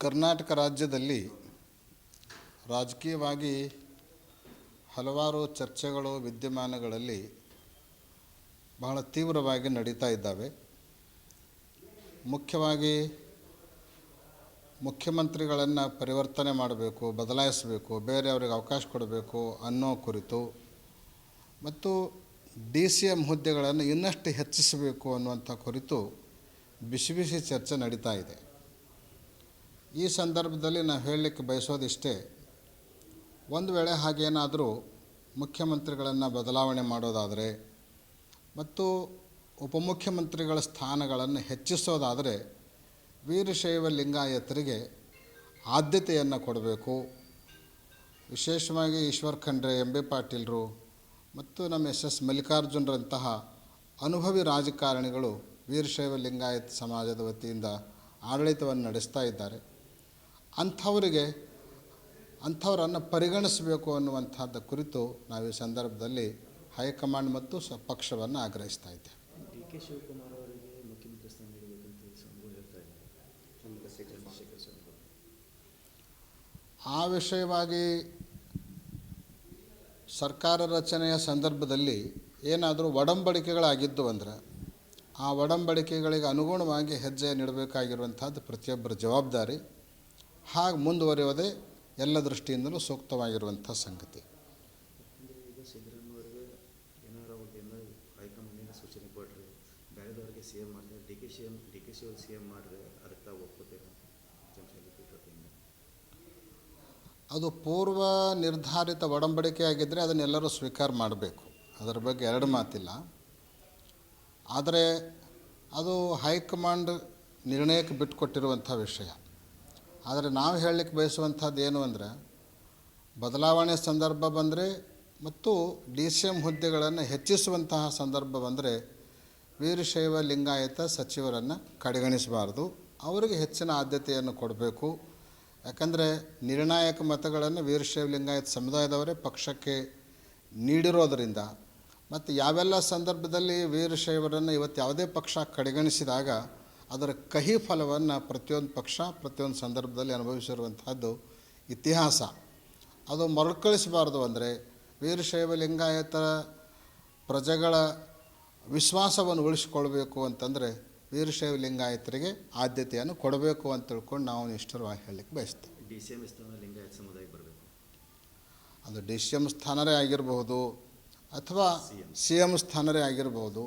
ಕರ್ನಾಟಕ ರಾಜ್ಯದಲ್ಲಿ ರಾಜಕೀಯವಾಗಿ ಹಲವಾರು ಚರ್ಚೆಗಳು ವಿದ್ಯಮಾನಗಳಲ್ಲಿ ಬಹಳ ತೀವ್ರವಾಗಿ ನಡೀತಾ ಇದ್ದಾವೆ. ಮುಖ್ಯವಾಗಿ ಮುಖ್ಯಮಂತ್ರಿಗಳನ್ನು ಪರಿವರ್ತನೆ ಮಾಡಬೇಕು, ಬದಲಾಯಿಸಬೇಕು, ಬೇರೆಯವರಿಗೆ ಅವಕಾಶ ಕೊಡಬೇಕು ಅನ್ನೋ ಕುರಿತು ಮತ್ತು DCM ಹುದ್ದೆಗಳನ್ನು ಇನ್ನಷ್ಟು ಹೆಚ್ಚಿಸಬೇಕು ಅನ್ನುವಂಥ ಕುರಿತು ಬಿಸಿ ಬಿಸಿ ಚರ್ಚೆ ನಡೀತಾ ಇದೆ. ಈ ಸಂದರ್ಭದಲ್ಲಿ ನಾವು ಹೇಳಲಿಕ್ಕೆ ಬಯಸೋದಿಷ್ಟೇ, ಒಂದು ವೇಳೆ ಹಾಗೇನಾದರೂ ಮುಖ್ಯಮಂತ್ರಿಗಳನ್ನು ಬದಲಾವಣೆ ಮಾಡೋದಾದರೆ ಮತ್ತು ಉಪಮುಖ್ಯಮಂತ್ರಿಗಳ ಸ್ಥಾನಗಳನ್ನು ಹೆಚ್ಚಿಸೋದಾದರೆ ವೀರಶೈವ ಲಿಂಗಾಯತರಿಗೆ ಆದ್ಯತೆಯನ್ನು ಕೊಡಬೇಕು. ವಿಶೇಷವಾಗಿ ಈಶ್ವರ್ ಖಂಡ್ರೆ, MB ಪಾಟೀಲರು ಮತ್ತು ನಮ್ಮ SS ಮಲ್ಲಿಕಾರ್ಜುನರಂತಹ ಅನುಭವಿ ರಾಜಕಾರಣಿಗಳು ವೀರಶೈವ ಲಿಂಗಾಯತ ಸಮಾಜದ ವತಿಯಿಂದ ಆಡಳಿತವನ್ನು ನಡೆಸ್ತಾ ಇದ್ದಾರೆ. ಅಂಥವರನ್ನು ಪರಿಗಣಿಸಬೇಕು ಅನ್ನುವಂಥದ್ದು ಕುರಿತು ನಾವು ಈ ಸಂದರ್ಭದಲ್ಲಿ ಹೈಕಮಾಂಡ್ ಮತ್ತು ಪಕ್ಷವನ್ನು ಆಗ್ರಹಿಸ್ತಾ ಇದ್ದೇವೆ. DK ಶಿವಕುಮಾರ್ ಅವರಿಗೆ ಮುಖ್ಯಮಂತ್ರಿ ಸ್ಥಾನ ನೀಡಬೇಕಂತ ಸಂಘ ಹೇಳ್ತಾ ಇದ್ದಾರೆ. ಆ ವಿಷಯವಾಗಿ ಸರ್ಕಾರ ರಚನೆಯ ಸಂದರ್ಭದಲ್ಲಿ ಏನಾದರೂ ಒಡಂಬಡಿಕೆಗಳಾಗಿದ್ದು ಅಂದರೆ ಆ ಒಡಂಬಡಿಕೆಗಳಿಗೆ ಅನುಗುಣವಾಗಿ ಹೆಜ್ಜೆ ನೀಡಬೇಕಾಗಿರುವಂಥದ್ದು ಪ್ರತಿಯೊಬ್ಬರ ಜವಾಬ್ದಾರಿ. ಹಾಗೆ ಮುಂದುವರಿಯೋದೇ ಎಲ್ಲ ದೃಷ್ಟಿಯಿಂದಲೂ ಸೂಕ್ತವಾಗಿರುವಂಥ ಸಂಗತಿ. ಈಗ ಸಿದ್ದರಾಮಯ್ಯವರಿಗೆ ಏನಾರು ಹೈಕಮಾಂಡಿಂದ ಸೂಚನೆ ಕೊಟ್ಟರೆ ಬೇರೆದವರಿಗೆ CM ಮಾಡಿದ್ರೆ ಡಿ ಕೆ ಶಿ ಅವರು CM ಮಾಡಿದ್ರೆ ಅದಕ್ಕೆ ಒಪ್ಕೋತೀರಾ? ಅದು ಪೂರ್ವ ನಿರ್ಧಾರಿತ ಒಡಂಬಡಿಕೆ ಆಗಿದ್ದರೆ ಅದನ್ನೆಲ್ಲರೂ ಸ್ವೀಕಾರ ಮಾಡಬೇಕು, ಅದರ ಬಗ್ಗೆ ಎರಡು ಮಾತಿಲ್ಲ. ಆದರೆ ಅದು ಹೈಕಮಾಂಡ್ ನಿರ್ಣಯಕ್ಕೆ ಬಿಟ್ಟುಕೊಟ್ಟಿರುವಂಥ ವಿಷಯ. ಆದರೆ ನಾವು ಹೇಳಲಿಕ್ಕೆ ಬಯಸುವಂಥದ್ದು ಏನು ಅಂದರೆ, ಬದಲಾವಣೆ ಸಂದರ್ಭ ಬಂದರೆ ಮತ್ತು DCM ಹುದ್ದೆಗಳನ್ನು ಹೆಚ್ಚಿಸುವಂತಹ ಸಂದರ್ಭ ಬಂದರೆ ವೀರಶೈವ ಲಿಂಗಾಯತ ಸಚಿವರನ್ನು ಕಡೆಗಣಿಸಬಾರ್ದು, ಅವರಿಗೆ ಹೆಚ್ಚಿನ ಆದ್ಯತೆಯನ್ನು ಕೊಡಬೇಕು. ಯಾಕಂದರೆ ನಿರ್ಣಾಯಕ ಮತಗಳನ್ನು ವೀರಶೈವ ಲಿಂಗಾಯತ ಸಮುದಾಯದವರೇ ಪಕ್ಷಕ್ಕೆ ನೀಡಿರೋದರಿಂದ ಮತ್ತು ಯಾವೆಲ್ಲ ಸಂದರ್ಭದಲ್ಲಿ ವೀರಶೈವರನ್ನು ಇವತ್ತು ಯಾವುದೇ ಪಕ್ಷ ಕಡೆಗಣಿಸಿದಾಗ ಅದರ ಕಹಿ ಫಲವನ್ನು ಪ್ರತಿಯೊಂದು ಪಕ್ಷ ಪ್ರತಿಯೊಂದು ಸಂದರ್ಭದಲ್ಲಿ ಅನುಭವಿಸಿರುವಂಥದ್ದು ಇತಿಹಾಸ. ಅದು ಮರುಕಳಿಸಬಾರ್ದು. ಅಂದರೆ ವೀರಶೈವ ಲಿಂಗಾಯತ ಪ್ರಜೆಗಳ ವಿಶ್ವಾಸವನ್ನು ಉಳಿಸಿಕೊಳ್ಬೇಕು ಅಂತಂದರೆ ವೀರಶೈವ ಲಿಂಗಾಯತರಿಗೆ ಆದ್ಯತೆಯನ್ನು ಕೊಡಬೇಕು ಅಂತ ತಿಳ್ಕೊಂಡು ನಾವು ನಿಷ್ಠರವಾಗಿ ಹೇಳಲಿಕ್ಕೆ ಬಯಸ್ತೇವೆ. DCM ಸ್ಥಾನ ಲಿಂಗಾಯತ ಸಮುದಾಯಕ್ಕೆ ಬರಬೇಕು. ಅದು DCM ಸ್ಥಾನರೇ ಆಗಿರಬಹುದು ಅಥವಾ CM ಸ್ಥಾನರೇ ಆಗಿರಬಹುದು.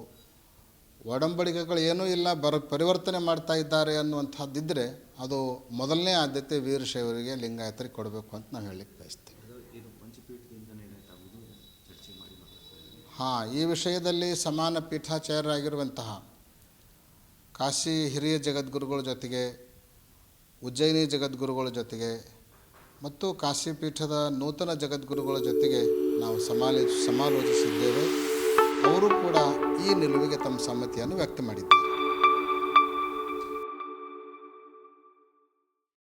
ಒಡಂಬಡಿಕೆಗಳು ಏನೂ ಇಲ್ಲ, ಪರಿವರ್ತನೆ ಮಾಡ್ತಾ ಇದ್ದಾರೆ ಅನ್ನುವಂಥದ್ದಿದ್ದರೆ ಅದು ಮೊದಲನೇ ಆದ್ಯತೆ ವೀರಶೈವರಿಗೆ ಲಿಂಗಾಯತರಿಗೆ ಕೊಡಬೇಕು ಅಂತ ನಾವು ಹೇಳಲಿಕ್ಕೆ ಬಯಸ್ತೇವೆ. ಈ ವಿಷಯದಲ್ಲಿ ಸಮಾನ ಪೀಠಾಚಾರ್ಯರಾಗಿರುವಂತಹ ಕಾಶಿ ಹಿರಿಯ ಜಗದ್ಗುರುಗಳ ಜೊತೆಗೆ, ಉಜ್ಜಯಿನಿ ಜಗದ್ಗುರುಗಳ ಜೊತೆಗೆ ಮತ್ತು ಕಾಶಿ ಪೀಠದ ನೂತನ ಜಗದ್ಗುರುಗಳ ಜೊತೆಗೆ ನಾವು ಸಮಾಲೋಚಿಸಿದ್ದೇವೆ. ಅವರು ಕೂಡ ಈ ನಿಲುವಿಗೆ ತಮ್ಮ ಸಮ್ಮತಿಯನ್ನು ವ್ಯಕ್ತ ಮಾಡಿದ್ದಾರೆ.